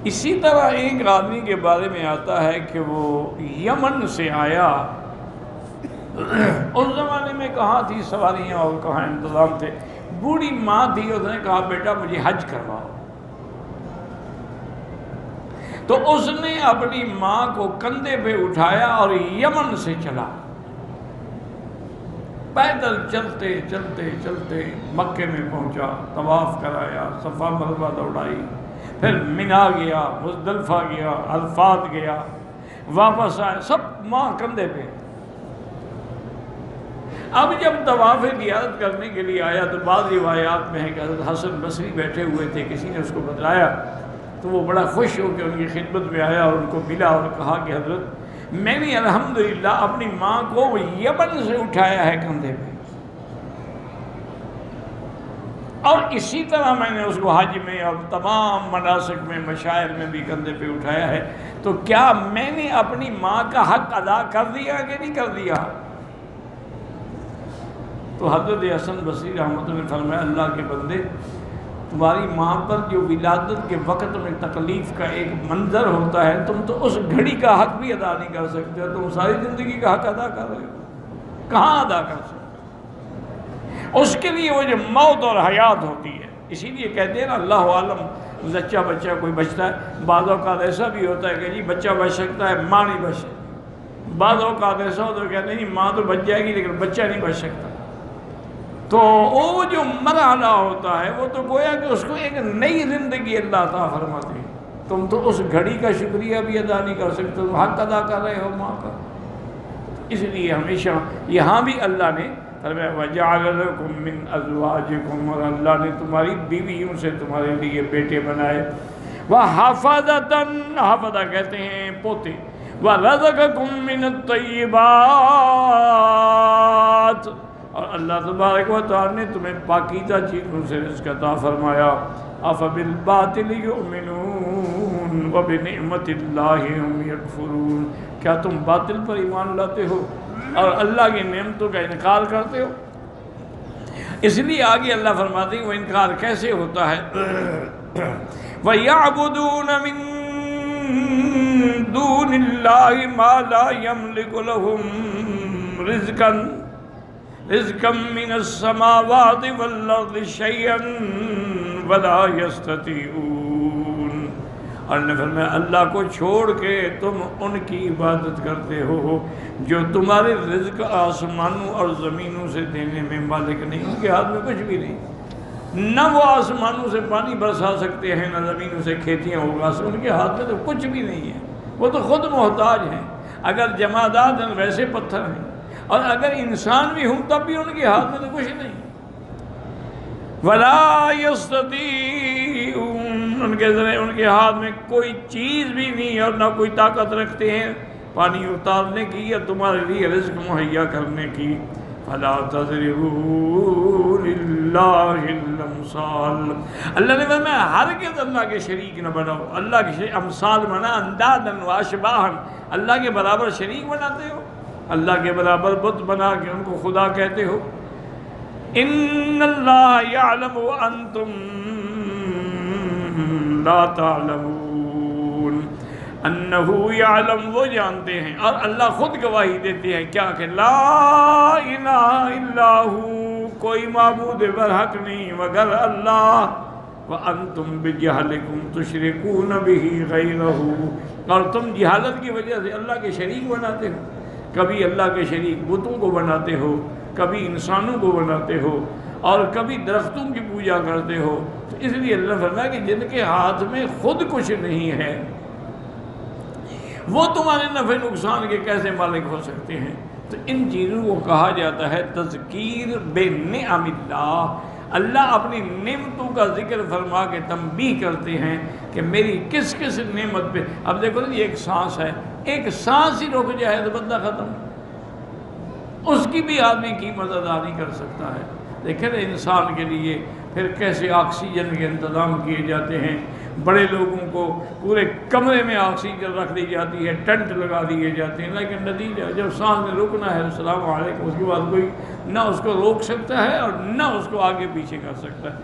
اسی طرح ایک آدمی کے بارے میں آتا ہے کہ وہ یمن سے آیا. اس زمانے میں کہاں تھی سواریاں اور کہاں انتظام تھے. بوڑھی ماں تھی، اس نے کہا بیٹا مجھے حج کرواؤ. تو اس نے اپنی ماں کو کندھے پہ اٹھایا اور یمن سے چلا. پیدل چلتے چلتے چلتے مکے میں پہنچا، طواف کرایا، صفا مروہ دوڑائی، پھر مینا گیا، مزدلفہ گیا، عرفات گیا، واپس آیا، سب ماں کندھے پہ. اب جب طواف زیارت کرنے کے لیے آیا تو بعض روایات میں ہے کہ حضرت حسن بصری بیٹھے ہوئے تھے، کسی نے اس کو بتایا تو وہ بڑا خوش ہو کے ان کی خدمت میں آیا اور ان کو ملا اور کہا کہ حضرت میں نے الحمدللہ اپنی ماں کو یمن سے اٹھایا ہے کندھے پہ، اور اسی طرح میں نے اس کو حج میں اور تمام مناسک میں مشاعر میں بھی کندھے پہ اٹھایا ہے. تو کیا میں نے اپنی ماں کا حق ادا کر دیا کہ نہیں کر دیا؟ تو حضرت حسن بصری رحمۃ اللہ نے فرمایا اللہ کے بندے، تمہاری ماں پر جو ولادت کے وقت میں تکلیف کا ایک منظر ہوتا ہے، تم تو اس گھڑی کا حق بھی ادا نہیں کر سکتے، تم ساری زندگی کا حق ادا کر رہے ہو. کہاں ادا کر سکتے؟ اس کے لیے وہ جو موت اور حیات ہوتی ہے. اسی لیے کہتے ہیں نا اللہ عالم زچہ بچہ کوئی بچتا ہے. بعض اوقات ایسا بھی ہوتا ہے کہ جی بچہ بچ سکتا ہے ماں نہیں بچ سکتی. بعض اوقات ایسا ہوتا ہے کہتے ہیں جی ماں تو بچ جائے گی لیکن بچہ نہیں بچ سکتا. تو وہ جو مرحلہ ہوتا ہے وہ تو گویا کہ اس کو ایک نئی زندگی اللہ عطا فرماتے ہیں. تم تو اس گھڑی کا شکریہ بھی ادا نہیں کر سکتے، تم حق ادا کر رہے ہو ماں کا. اس لیے ہمیشہ یہاں بھی اللہ نے فرمایا وَجَعَلَ لَكُم مِّنْ أَزْوَاجِكُمْ، اور اللہ نے تمہاری بیویوں سے تمہارے لیے بیٹے بنائے. وَحَفَظَةً، حفظہ کہتے ہیں پوتے. وَرَزَقَكُم مِّنَ الطَّيِّبَاتِ، اور اللہ تبارک و تعالی نے تمہیں پاکیزہ چیزوں سے رزق عطا فرمایا. أَفَبِالْبَاطِلِ يُؤْمِنُونَ وَبِنِعْمَةِ اللَّهِ هُمْ يَكْفُرُونَ، کیا تم باطل پر ایمان لاتے ہو اور اللہ کی نعمتوں کا انکار کرتے ہو؟ اس لیے آگے اللہ فرماتے ہیں وہ انکار کیسے ہوتا ہے. وَيَعْبُدُونَ مِن دُونِ اللَّهِ مَا لَا يَمْلِكُ لَهُمْ رِزْقًا مِّنَ السَّمَاوَاتِ وَالْأَرْضِ شَيْئًا وَلَا يَسْتَطِيعُونَ. اور نے فرمایا اللہ کو چھوڑ کے تم ان کی عبادت کرتے ہو جو تمہارے رزق آسمانوں اور زمینوں سے دینے میں مالک نہیں. ان کے ہاتھ میں کچھ بھی نہیں. نہ وہ آسمانوں سے پانی برسا سکتے ہیں، نہ زمینوں سے کھیتیاں اگا سکتے. ان کے ہاتھ میں تو کچھ بھی نہیں ہے. وہ تو خود محتاج ہیں. اگر جمادات ہیں ویسے پتھر ہیں، اور اگر انسان بھی ہوں تب بھی ان کے ہاتھ میں تو کچھ نہیں. وَلَا يَسْتَطِيعُونَ، ان کے ہاتھ میں کوئی چیز بھی نہیں اور نہ کوئی طاقت رکھتے ہیں پانی اتارنے کی یا تمہارے لیے رزق مہیا کرنے کی. فَلَا تَضْرِبُوا لِلَّهِ الْأَمْثَالَ، اللہ نے فرمایا ہرگز اللہ کے شریک نہ بناؤ. اللہ کے امثال بنا اندادن و اشباہن، اللہ کے برابر شریک بناتے ہو، اللہ کے برابر بت بنا کے ان کو خدا کہتے ہو. ان اللہ یعلم وانتم لا تعلمون، انہ یعلم، وہ جانتے ہیں اور اللہ خود گواہی دیتے ہیں کیا کہ لا الہ الا ہو، کوئی معبود برحق نہیں مگر اللہ. وانتم بجہلکم تشرکون بہ غیرہ، اور تم جہالت کی وجہ سے اللہ کے شریک بناتے ہو. کبھی اللہ کے شریک بتوں کو بناتے ہو، کبھی انسانوں کو بناتے ہو، اور کبھی درختوں کی پوجا کرتے ہو. تو اس لیے اللہ نے فرمایا کہ جن کے ہاتھ میں خود کچھ نہیں ہے وہ تمہارے نفع نقصان کے کیسے مالک ہو سکتے ہیں. تو ان چیزوں کو کہا جاتا ہے تذکیر بنعم اللہ. اللہ اپنی نعمتوں کا ذکر فرما کے تنبیہ کرتے ہیں کہ میری کس کس نعمت پہ. اب دیکھو یہ ایک سانس ہے، ایک سانس ہی رک جائے تو بندہ ختم، اس کی بھی آدمی قیمت ادا نہیں کر سکتا ہے. دیکھیں انسان کے لیے پھر کیسے آکسیجن کے انتظام کیے جاتے ہیں. بڑے لوگوں کو پورے کمرے میں آکسیجن رکھ دی جاتی ہے، ٹینٹ لگا دیے جاتے ہیں، لیکن نتیجہ جب سانس میں رکنا ہے السلام علیکم، اس کے بعد کوئی نہ اس کو روک سکتا ہے اور نہ اس کو آگے پیچھے کر سکتا ہے.